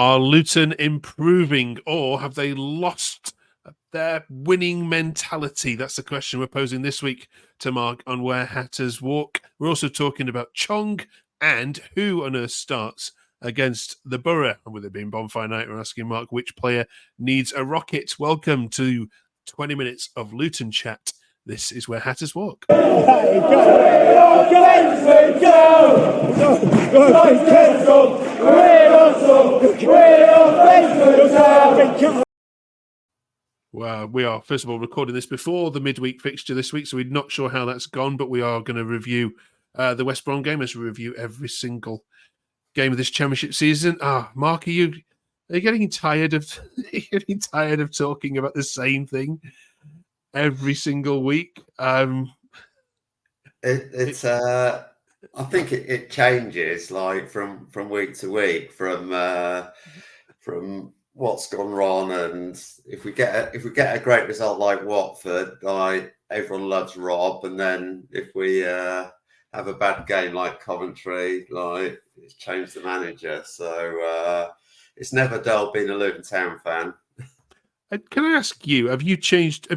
Are Luton improving, or have they lost their winning mentality? That's the question we're posing this week to Mark on Where Hatters Walk. We're also talking about Chong and who on earth starts against the Borough. And with it being bonfire night, we're asking Mark which player needs a rocket. Welcome to 20 minutes of Luton chat. This is Where Hatters Walk. Well, we are, first of all, recording this before the midweek fixture this week, so we're not sure how that's gone, but we are going to review the West Brom game as we review every single game of this championship season. Mark, are you getting tired of talking about the same thing every single week? I think it changes like from week to week, from what's gone wrong, and if we get a great result like Watford, like everyone loves Rob, and then if we have a bad game like Coventry, like it's changed the manager. So it's never dull being a Luton Town fan. Can I ask you, have you changed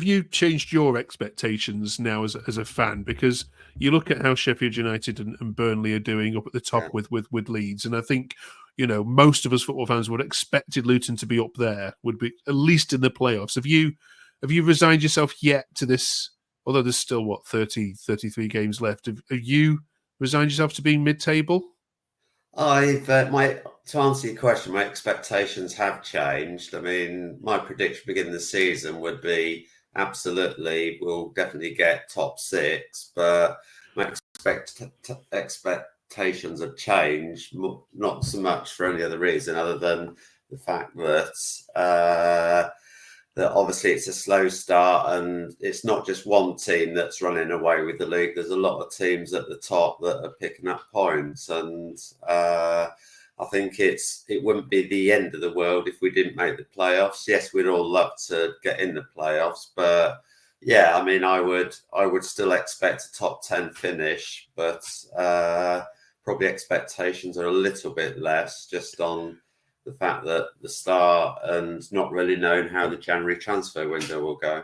your expectations now as a fan? Because you look at how Sheffield United and Burnley are doing up at the top with Leeds, and I think, you know, most of us football fans would have expected Luton to be up there, would be at least in the playoffs. Have you resigned yourself yet to this? Although there's still 33 games left. Have you resigned yourself to being mid-table? To answer your question, my expectations have changed. I mean, my prediction beginning of the season would be absolutely, we'll definitely get top six, but my expectations have changed, not so much for any other reason other than the fact that obviously it's a slow start, and it's not just one team that's running away with the league. There's a lot of teams at the top that are picking up points, and I think it wouldn't be the end of the world if we didn't make the playoffs. Yes, we'd all love to get in the playoffs, but yeah, I mean, I would still expect a top 10 finish, but probably expectations are a little bit less, just on the fact that the start and not really knowing how the January transfer window will go.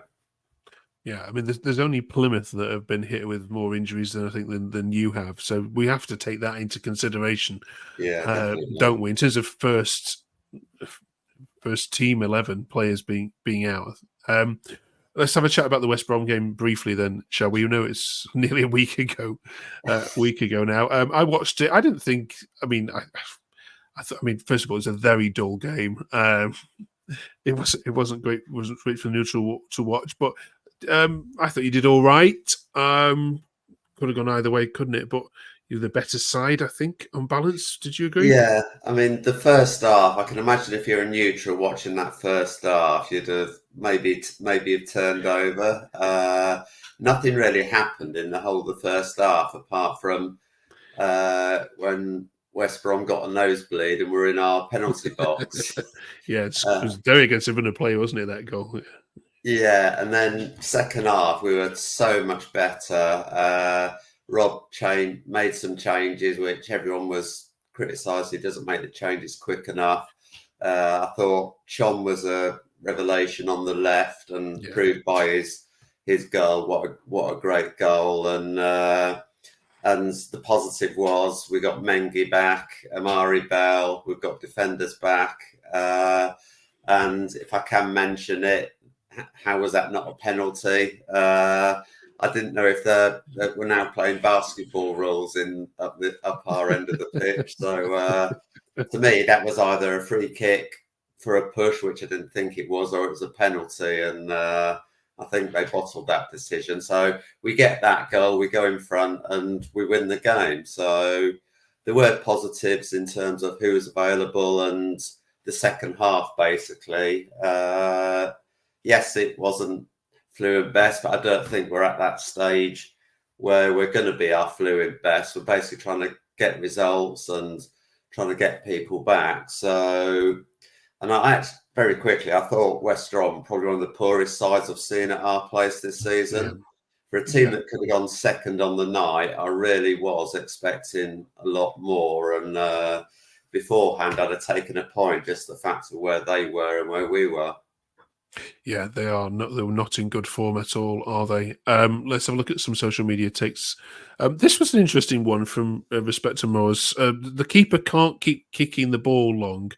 Yeah, I mean, there's only Plymouth that have been hit with more injuries than I think than you have, so we have to take that into consideration. Yeah, don't we? In terms of first team 11 players being out. Let's have a chat about the West Brom game briefly, then, shall we? You know, it's nearly a week ago now. I watched it. I didn't think. I mean, first of all, it's a very dull game. It wasn't great. It wasn't great for neutral to watch, but I thought you did all right. Could have gone either way, couldn't it? But you're the better side, I think, on balance. Did you agree? Yeah, I mean, the first half, I can imagine if you're a neutral watching that first half, you'd have maybe have turned over. Nothing really happened in the whole of the first half, apart from when West Brom got a nosebleed and we're in our penalty box. Yeah, it was very against a player, wasn't it, that goal? Yeah, and then second half, we were so much better. Rob made some changes, which everyone was criticised. He doesn't make the changes quick enough. I thought Chong was a revelation on the left, and proved by his goal what a great goal. And the positive was we got Mengi back, Amari Bell, we've got defenders back. And if I can mention it, how was that not a penalty? I didn't know if we're now playing basketball rules up our end of the pitch. So to me, that was either a free kick for a push, which I didn't think it was, or it was a penalty. And I think they bottled that decision. So we get that goal, we go in front, and we win the game. So there were positives in terms of who was available and the second half, basically. Yes, it wasn't fluid best, but I don't think we're at that stage where we're going to be our fluid best. We're basically trying to get results and trying to get people back. So, and I actually, very quickly, I thought West Brom probably one of the poorest sides I've seen at our place this season. Yeah. For a team that could have gone second on the night, I really was expecting a lot more. And beforehand, I'd have taken a point, just the fact of where they were and where we were. Yeah, they are not. They were not in good form at all, are they? Let's have a look at some social media takes. This was an interesting one from Respect to Moors. The keeper can't keep kicking the ball long.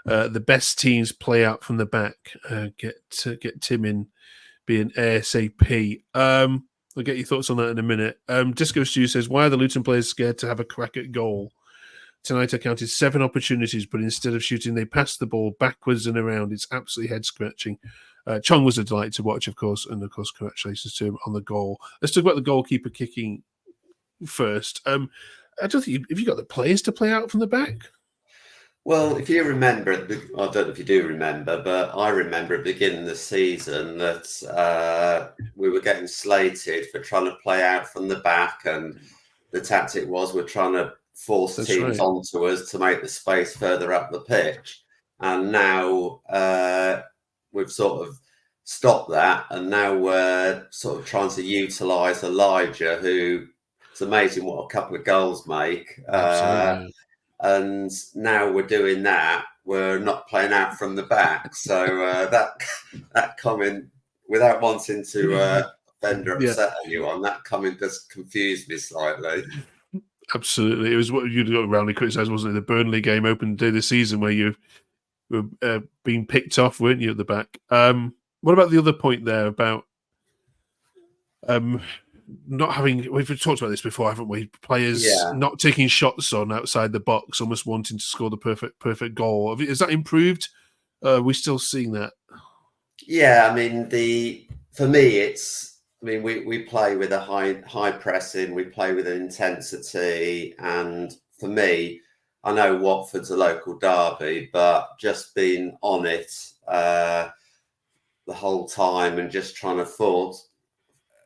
The best teams play out from the back. Get Tim in being ASAP. I'll get your thoughts on that in a minute. Disco Stew says, why are the Luton players scared to have a crack at goal? Tonight I counted 7 opportunities, but instead of shooting, they passed the ball backwards and around. It's absolutely head-scratching. Chong was a delight to watch, of course, and of course, congratulations to him on the goal. Let's talk about the goalkeeper kicking first. I don't think have you got the players to play out from the back? Well, if you remember, I don't know if you do remember, but I remember at the beginning of the season that we were getting slated for trying to play out from the back, and the tactic was we're trying to force teams onto us to make the space further up the pitch. And now we've sort of stopped that, and now we're sort of trying to utilise Elijah, who it's amazing what a couple of goals make. Absolutely. And now we're doing that. We're not playing out from the back. So that comment, without wanting to offend or upset anyone, that comment does confuse me slightly. Absolutely. It was what you'd roundly criticised, wasn't it? The Burnley game opened day of the season where you were being picked off, weren't you, at the back? What about the other point there about not having, we've talked about this before, haven't we? Players not taking shots on outside the box, almost wanting to score the perfect goal. Has that improved? Are we still seeing that? Yeah, I mean, for me, it's, I mean, we play with a high pressing, we play with an intensity, and for me, I know Watford's a local derby, but just being on it the whole time and just trying to force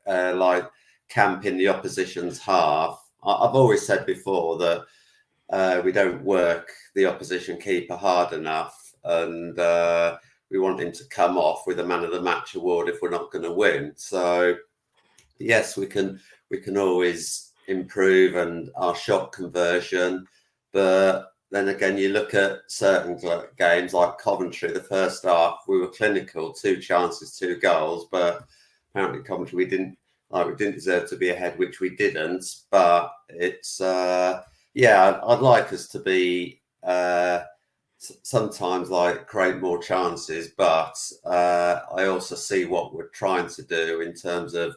like camp in the opposition's half. I've always said before that we don't work the opposition keeper hard enough, and we want him to come off with a man of the match award if we're not going to win. So yes, we can always improve and our shot conversion, but then again, you look at certain games like Coventry. The first half we were clinical, 2 chances, 2 goals, but apparently Coventry we didn't deserve to be ahead, which we didn't. But it's I'd like us to be sometimes like create more chances, but I also see what we're trying to do in terms of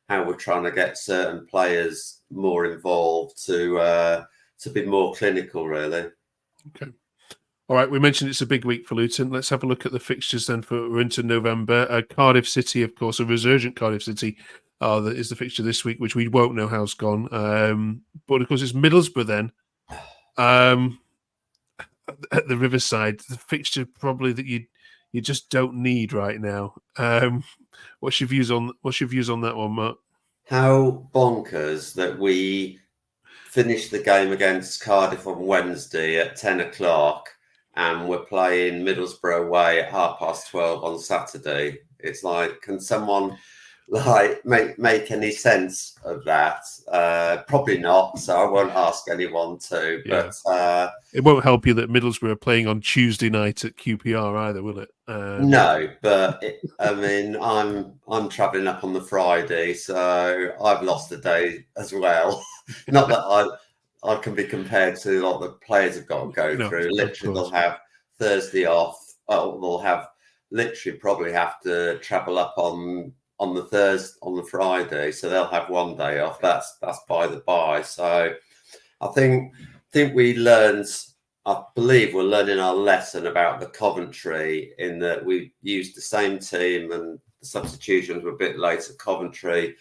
how we're trying to get certain players more involved to be more clinical, really. Okay. All right, we mentioned it's a big week for Luton. Let's have a look at the fixtures then we're into November. Cardiff City, of course, a resurgent Cardiff City is the fixture this week, which we won't know how's gone. But of course, it's Middlesbrough then. At the Riverside, the fixture probably that you just don't need right now. What's your views on that one, Mark? How bonkers that we finished the game against Cardiff on Wednesday at 10 o'clock and we're playing Middlesbrough away at 12:30 on Saturday. It's like, can someone like make any sense of that? Probably not, so I won't ask anyone to. But it won't help you that Middlesbrough are playing on Tuesday night at QPR either, will it? No, but I mean, I'm travelling up on the Friday, so I've lost a day as well. Not that I can be compared to what the players have got to go through. Literally, they'll have Thursday off. They'll have literally probably have to travel up on the Friday, so they'll have one day off. That's by the by. So I think we learned. I believe we're learning our lesson about the Coventry in that we used the same team and the substitutions were a bit late at Coventry,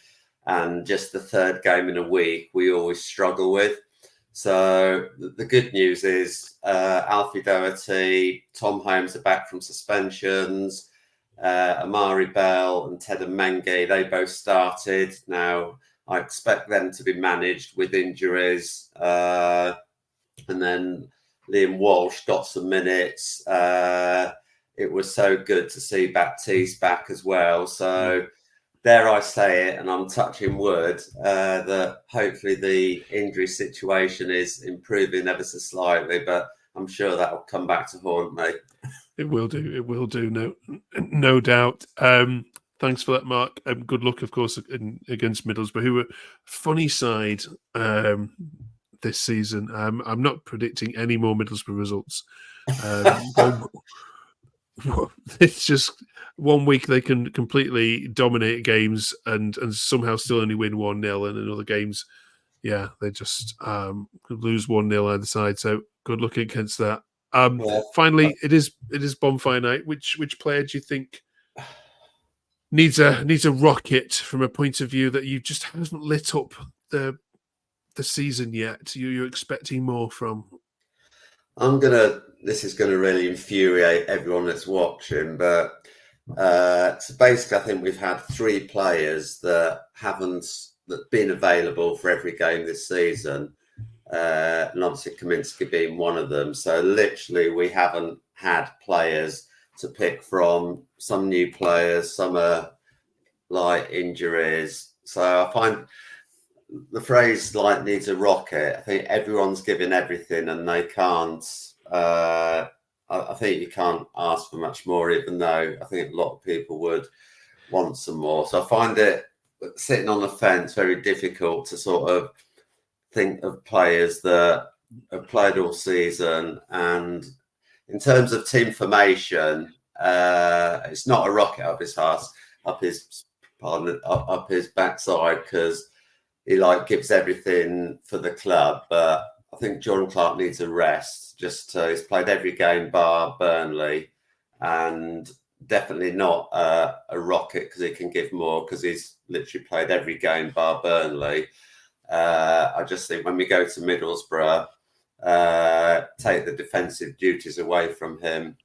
and just the third game in a week we always struggle with. So the good news is Alfie Doherty, Tom Holmes are back from suspensions. Amari Bell and Ted and Mengi, they both started. Now I expect them to be managed with injuries, and then Liam Walsh got some minutes. It was so good to see Baptiste back as well. So dare I say it, and I'm touching wood, that hopefully the injury situation is improving ever so slightly. But I'm sure that'll come back to haunt me. It will do. It will do. No doubt. Thanks for that, Mark. Good luck, of course, against Middlesbrough, who are funny side this season. I'm not predicting any more Middlesbrough results. It's just one week they can completely dominate games and somehow still only win 1-0, and in other games, yeah, they just lose 1-0 either side. So good luck against that. Finally, it is bonfire night. Which player do you think needs a rocket from a point of view that you just hasn't lit up the season yet? You're expecting more from? This is gonna really infuriate everyone that's watching, but so basically, I think we've had 3 players that haven't been available for every game this season, and obviously Kaminsky being one of them. So literally, we haven't had players to pick from. Some new players, some are like injuries. So I find the phrase like needs a rocket. I think everyone's giving everything and they can't. I think you can't ask for much more, even though I think a lot of people would want some more. So I find it, sitting on the fence, very difficult to sort of think of players that have played all season. And in terms of team formation, it's not a rocket up his ass, up his backside, because he gives everything for the club. But I think John Clark needs a rest. He's played every game bar Burnley, and definitely not a rocket because he can give more, because he's literally played every game bar Burnley. I just think when we go to Middlesbrough, take the defensive duties away from him,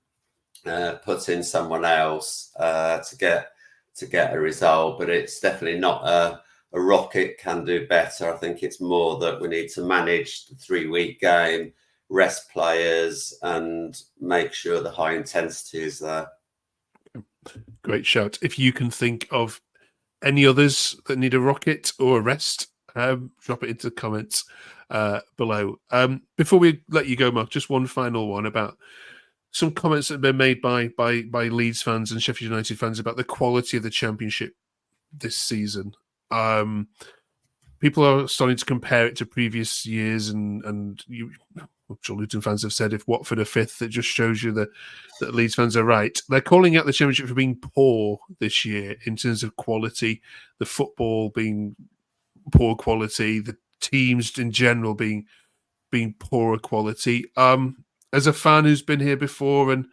put in someone else to get a result. But it's definitely not a rocket can do better. I think it's more that we need to manage the 3-week game, rest players, and make sure the high intensity is there. Great shout. If you can think of any others that need a rocket or a rest, drop it into the comments below. Before we let you go, Mark, just one final one about some comments that have been made by Leeds fans and Sheffield United fans about the quality of the Championship this season. People are starting to compare it to previous years, and I'm sure Luton fans have said if Watford are 5th, it just shows you that Leeds fans are right. They're calling out the Championship for being poor this year in terms of quality, the football being poor quality, the teams in general being poorer quality. As a fan who's been here before and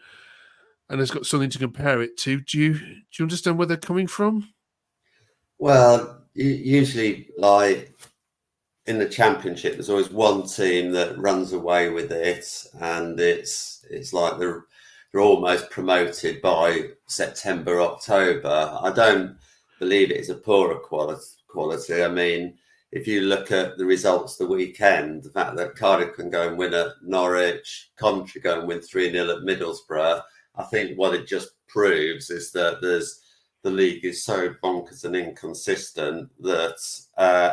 has got something to compare it to, do you understand where they're coming from? Well, usually, in the Championship, there's always one team that runs away with it, and it's like they're almost promoted by September, October. I don't believe it is a poorer quality. I mean, if you look at the results the weekend, the fact that Cardiff can go and win at Norwich, Coventry go and win 3-0 at Middlesbrough, I think what it just proves is that the league is so bonkers and inconsistent that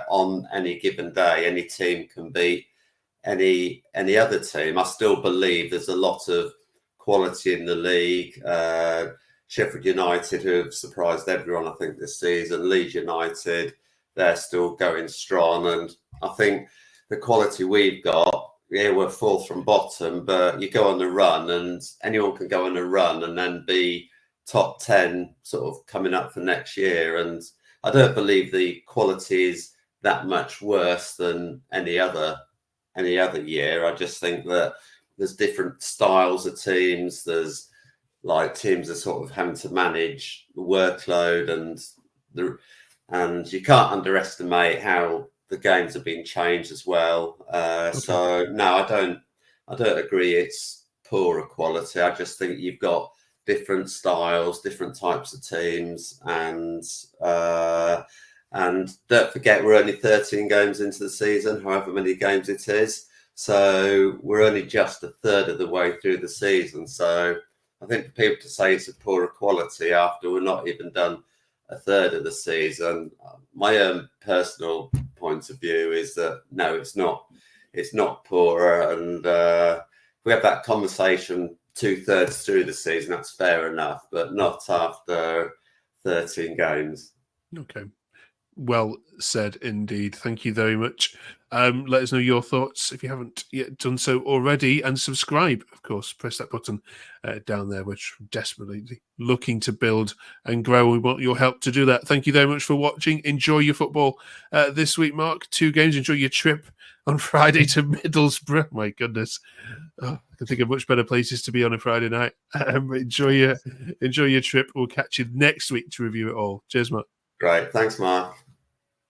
on any given day, any team can beat any other team. I still believe there's a lot of quality in the league. Sheffield United, who have surprised everyone, I think, this season. Leeds United, they're still going strong. And I think the quality we've got, we're 4th from bottom, but you go on a run and anyone can go on a run and then be top 10 sort of coming up for next year. And I don't believe the quality is that much worse than any other year. I just think that there's different styles of teams. There's teams are sort of having to manage the workload, and you can't underestimate how the games have been changed as well. Okay. So no, I don't agree it's poorer quality. I just think you've got different styles, different types of teams, and don't forget we're only 13 games into the season, however many games it is. So we're only just 1/3 of the way through the season. So I think for people to say it's a poorer quality after we're not even done 1/3 of the season, my own personal point of view is that no, it's not poorer, and we have that conversation 2/3 through the season, that's fair enough, but not after 13 games. Okay. Well said indeed. Thank you very much. Let us know your thoughts if you haven't yet done so already, and subscribe, of course. Press that button down there, which we're desperately looking to build and grow. We want your help to do that. Thank you very much for watching. Enjoy your football this week, Mark. 2 games. Enjoy your trip on Friday to Middlesbrough. My goodness. Oh, I can think of much better places to be on a Friday night. Enjoy your trip. We'll catch you next week to review it all. Cheers, Mark. Great. Thanks, Mark.